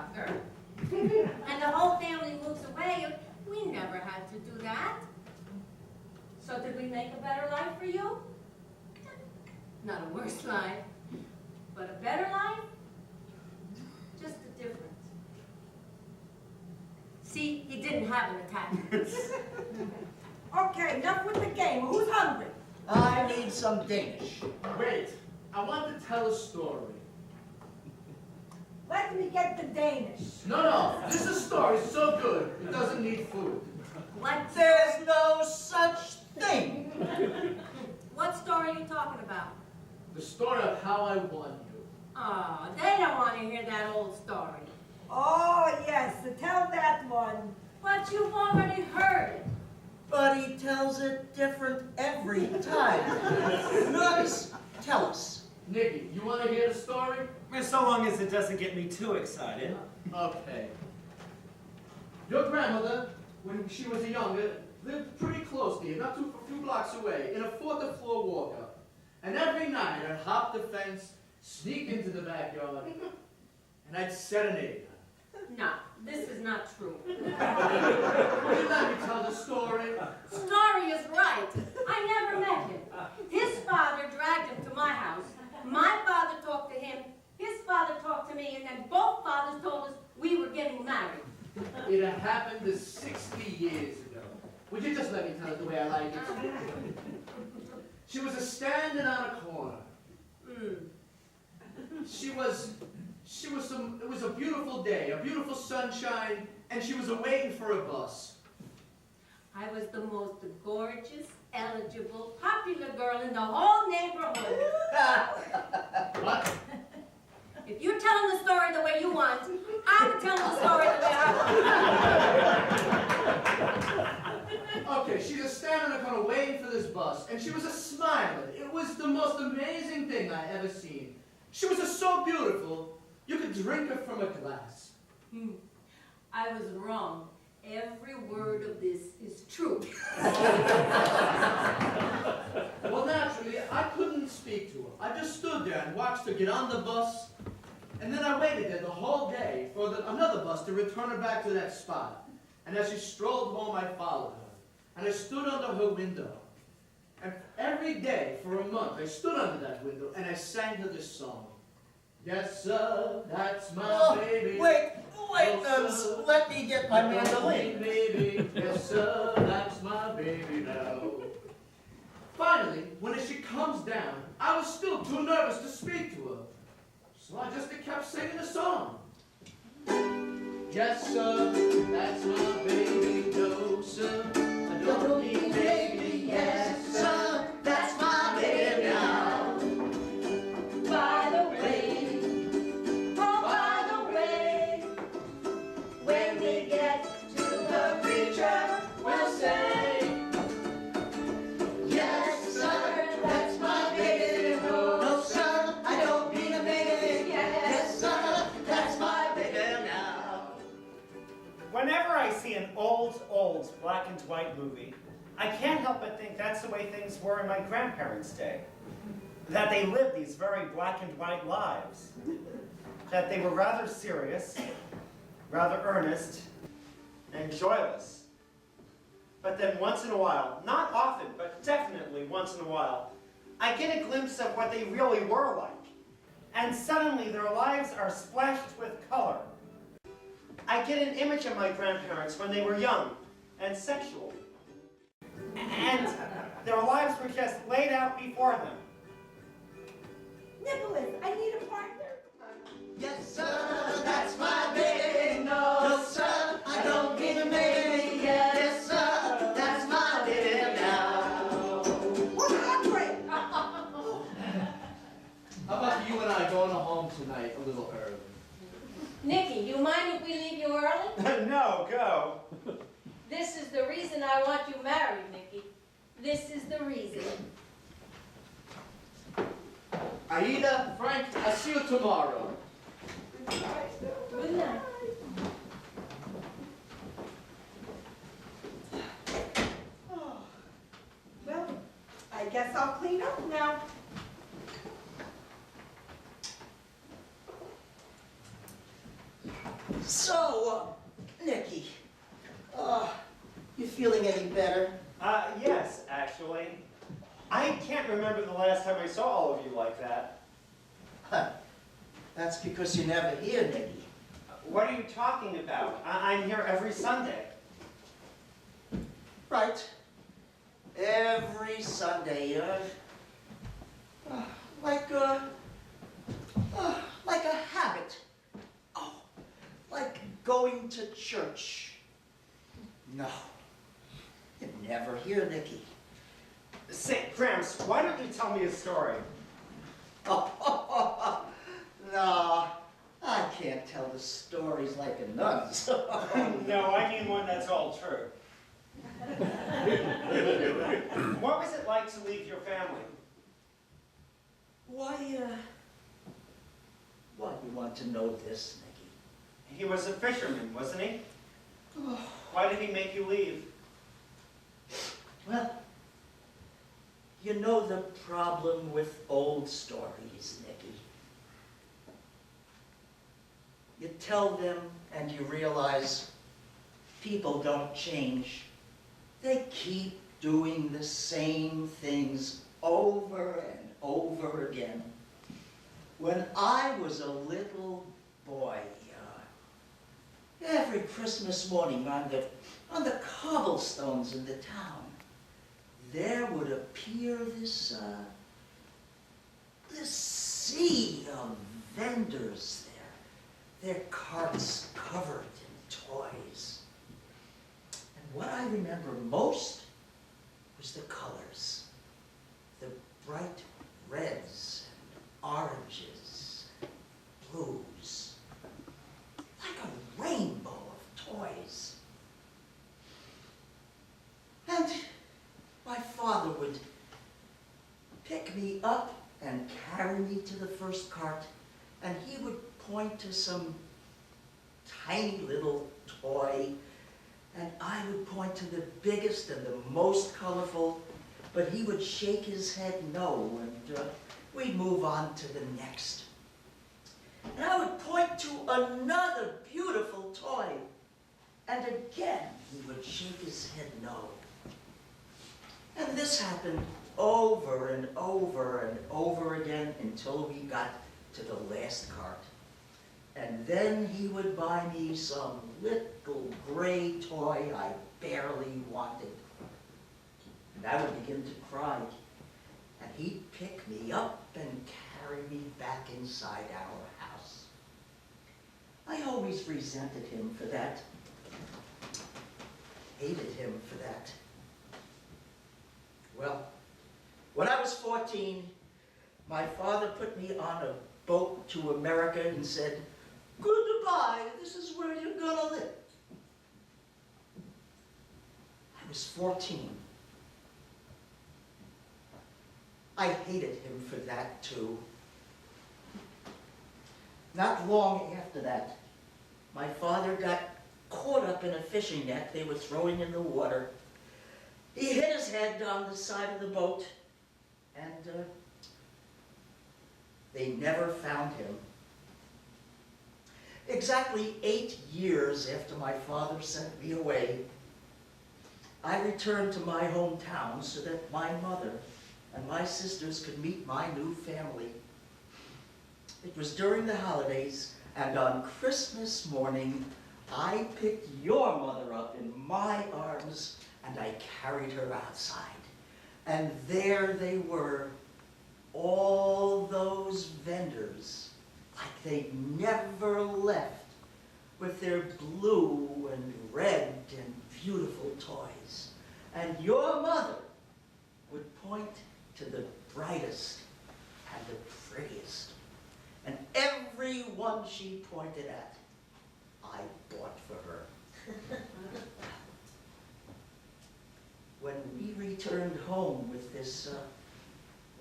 sucker. And the whole family moves away. We never had to do that. So did we make a better life for you? Not a worse life, but a better life? Just a difference. See, he didn't have an attachment. Okay, enough with the game. Who's hungry? I need some Danish. Wait, I want to tell a story. Let me get the Danish. No, this is story so good, it doesn't need food. What? There's no such thing. What story are you talking about? The story of how I won you. Oh, they don't want to hear that old story. Oh, yes, so tell that one. But you've already heard it. But he tells it different every time. Nice. Tell us. Nicky, you want to hear the story? So long as it doesn't get me too excited. Okay. Your grandmother, when she was younger, lived pretty close to you, not a few blocks away, in a 4th floor walk-up. And every night I'd hop the fence, sneak into the backyard, and I'd serenade her. No, this is not true. Will you let me tell the story? Story is right. I never met him. His father dragged him to my house. My father talked to him. His father talked to me, and then both fathers told us we were getting married. It had happened 60 years ago. Would you just let me tell it the way I like it? She was standing on a corner. It was a beautiful day, a beautiful sunshine, and she was waiting for a bus. I was the most gorgeous, eligible, popular girl in the whole neighborhood. What? If you're telling the story the way you want, I'm telling the story the way I want. Okay, she was standing on the corner waiting for this bus, and she was smiling. It was the most amazing thing I ever seen. She was so beautiful, you could drink her from a glass. I was wrong. Every word of this is true. Well, naturally, I couldn't speak to her. I just stood there and watched her get on the bus, and then I waited there the whole day for another bus to return her back to that spot. And as she strolled home, I followed her, and I stood under her window. And every day for a month, I stood under that window, and I sang her this song. Yes, sir, that's my baby. Wait, let me get my mandolin. Baby, yes, sir, that's my baby now. Finally, when she comes down, I was still too nervous to speak to her. So I just kept singing the song. Yes, sir, that's my baby. No, sir, I don't need baby. Yes, sir, that's my baby now. By the way, when we get to the preacher, we'll say, Yes, sir, that's my baby. No, sir, I don't need a baby. Yes, sir, that's my baby now. Whenever I see an old black and white movie, I can't help but think that's the way things were in my grandparents' day. That they lived these very black and white lives. That they were rather serious, rather earnest, and joyless. But then once in a while, not often, but definitely once in a while, I get a glimpse of what they really were like. And suddenly their lives are splashed with color. I get an image of my grandparents when they were young and sexual. And their lives were just laid out before them. Nicholas, I need a partner. Yes, sir, that's my baby. No, sir, I don't need a baby. Yes, sir, that's my baby now. We're hungry. How about you and I going home tonight a little early? Nicky, you mind if we leave you early? No, go. This is the reason I want you married, Nicky. This is the reason. Aida, Frank, I'll see you tomorrow. Good night. Well, I guess I'll clean up now. So, Nicky, you feeling any better? Yes, actually. I can't remember the last time I saw all of you like that. Huh. That's because you're never here, Nicky. What are you talking about? I'm here every Sunday. Right. Every Sunday, like a habit. Oh, like going to church. No, you're never here, Nicky. Say, Gramps, why don't you tell me a story? Oh, no, I can't tell the stories like a nun's. No, I mean one that's all true. What was it like to leave your family? Why you want to know this, Nicky? He was a fisherman, wasn't he? Oh, Why did he make you leave? well, you know the problem with old stories, Nicky. You tell them and you realize people don't change. They keep doing the same things over and over again. When I was a little boy, every Christmas morning on the cobblestones in the town, there would appear this sea of vendors there, their carts covered in toys. And what I remember most was the colors, the bright reds and oranges, blues, like a rainbow of toys. And my father would pick me up and carry me to the first cart, and he would point to some tiny little toy, and I would point to the biggest and the most colorful, but he would shake his head no, and we'd move on to the next. And I would point to another beautiful toy, and again he would shake his head no. And this happened over and over and over again until we got to the last cart. And then he would buy me some little gray toy I barely wanted. And I would begin to cry. And he'd pick me up and carry me back inside our house. I always resented him for that. Hated him for that. Well, when I was 14, my father put me on a boat to America and said, "Goodbye, this is where you're gonna live." I was 14. I hated him for that too. Not long after that, my father got caught up in a fishing net they were throwing in the water. He hit his head on the side of the boat, and they never found him. Exactly 8 years after my father sent me away, I returned to my hometown so that my mother and my sisters could meet my new family. It was during the holidays, and on Christmas morning, I picked your mother up in my arms and I carried her outside. And there they were, all those vendors, like they never left, with their blue and red and beautiful toys. And your mother would point to the brightest and the prettiest. And every one she pointed at, I bought for her. When we returned home with this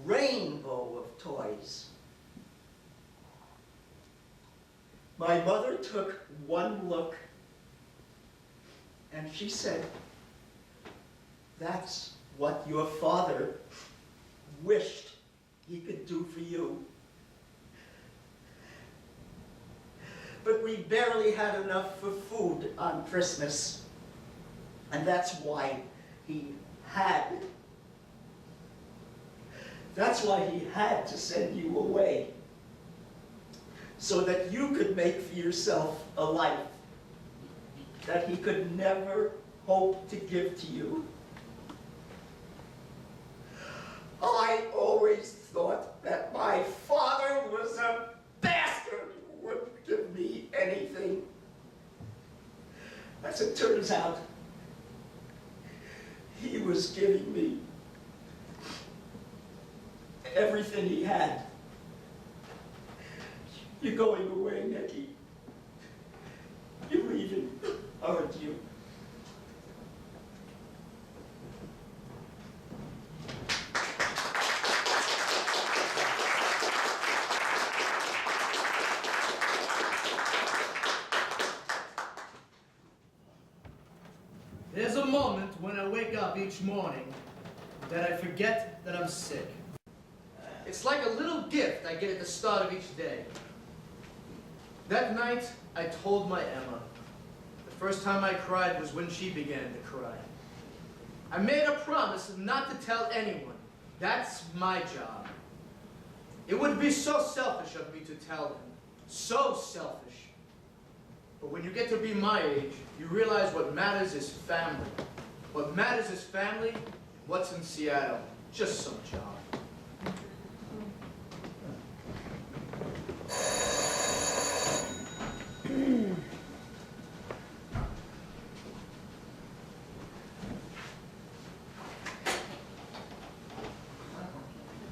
rainbow of toys, my mother took one look and she said, "That's what your father wished he could do for you." but we barely had enough for food on Christmas. And that's why he had to send you away. So that you could make for yourself a life that he could never hope to give to you. I always thought that my father was a bastard who wouldn't give me anything. As it turns out, he was giving me everything he had. You're going away, Nicky. You're leaving, aren't you? There's a moment when I wake up each morning that I forget that I'm sick. It's like a little gift I get at the start of each day. That night, I told my Emma. The first time I cried was when she began to cry. I made a promise not to tell anyone. That's my job. It would be so selfish of me to tell them. So selfish. But when you get to be my age, you realize what matters is family. What matters is family. What's in Seattle? Just some job.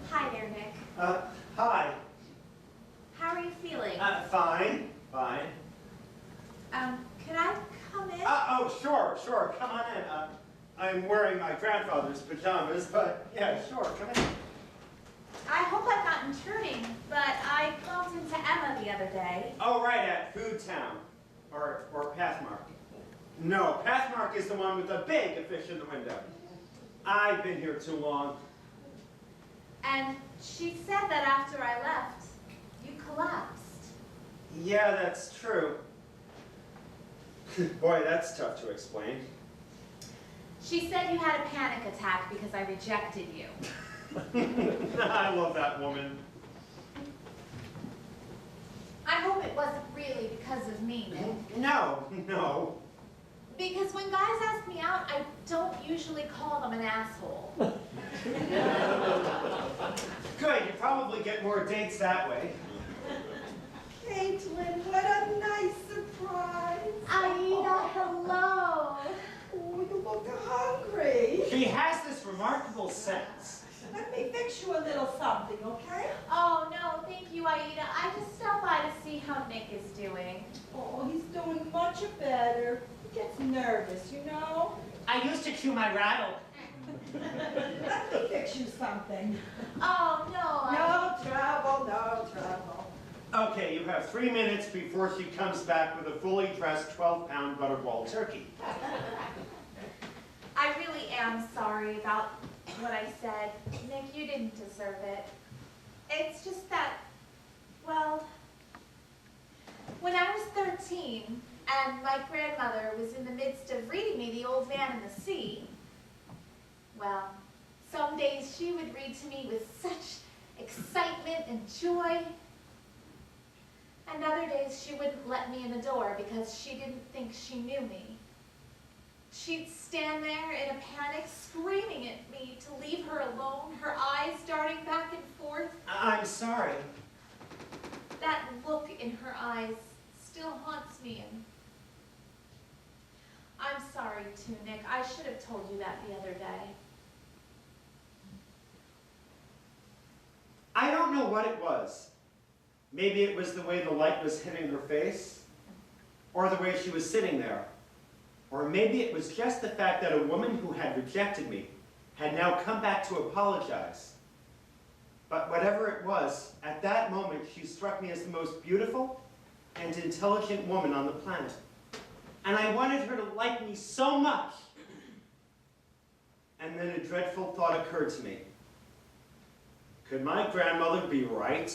Hi there, Nick. Hi. How are you feeling? Fine. Fine. Could I come in? Oh, sure. Come on in. I'm wearing my grandfather's pajamas, but yeah, sure, come in. I hope I'm not intruding, but I bumped into Emma the other day. Oh, right, at Food Town. Or Pathmark. No, Pathmark is the one with the big fish in the window. I've been here too long. And she said that after I left, you collapsed. Yeah, that's true. Boy, that's tough to explain. She said you had a panic attack because I rejected you. I love that woman. I hope it wasn't really because of me, Nick. No. Because when guys ask me out, I don't usually call them an asshole. Good, you probably get more dates that way. Caitlin, what a nice surprise. Aida, hello. Oh, you look hungry. She has this remarkable sense. Let me fix you a little something, okay? Oh, no, thank you, Aida. I just stopped by to see how Nick is doing. Oh, he's doing much better. He gets nervous, you know? I used to chew my rattle. Let me fix you something. Oh, no, No trouble, no trouble. Okay, you have 3 minutes before she comes back with a fully dressed 12-pound butterball turkey. I really am sorry about what I said. Nick, you didn't deserve it. It's just that, well, when I was 13 and my grandmother was in the midst of reading me The Old Man and the Sea, well, some days she would read to me with such excitement and joy, and other days she wouldn't let me in the door because she didn't think she knew me. She'd stand there in a panic, screaming at me to leave her alone, her eyes darting back and forth. I'm sorry. That look in her eyes still haunts me, and I'm sorry too, Nick. I should have told you that the other day. I don't know what it was. Maybe it was the way the light was hitting her face, or the way she was sitting there. Or maybe it was just the fact that a woman who had rejected me had now come back to apologize. But whatever it was, at that moment she struck me as the most beautiful and intelligent woman on the planet. And I wanted her to like me so much. And then a dreadful thought occurred to me. Could my grandmother be right?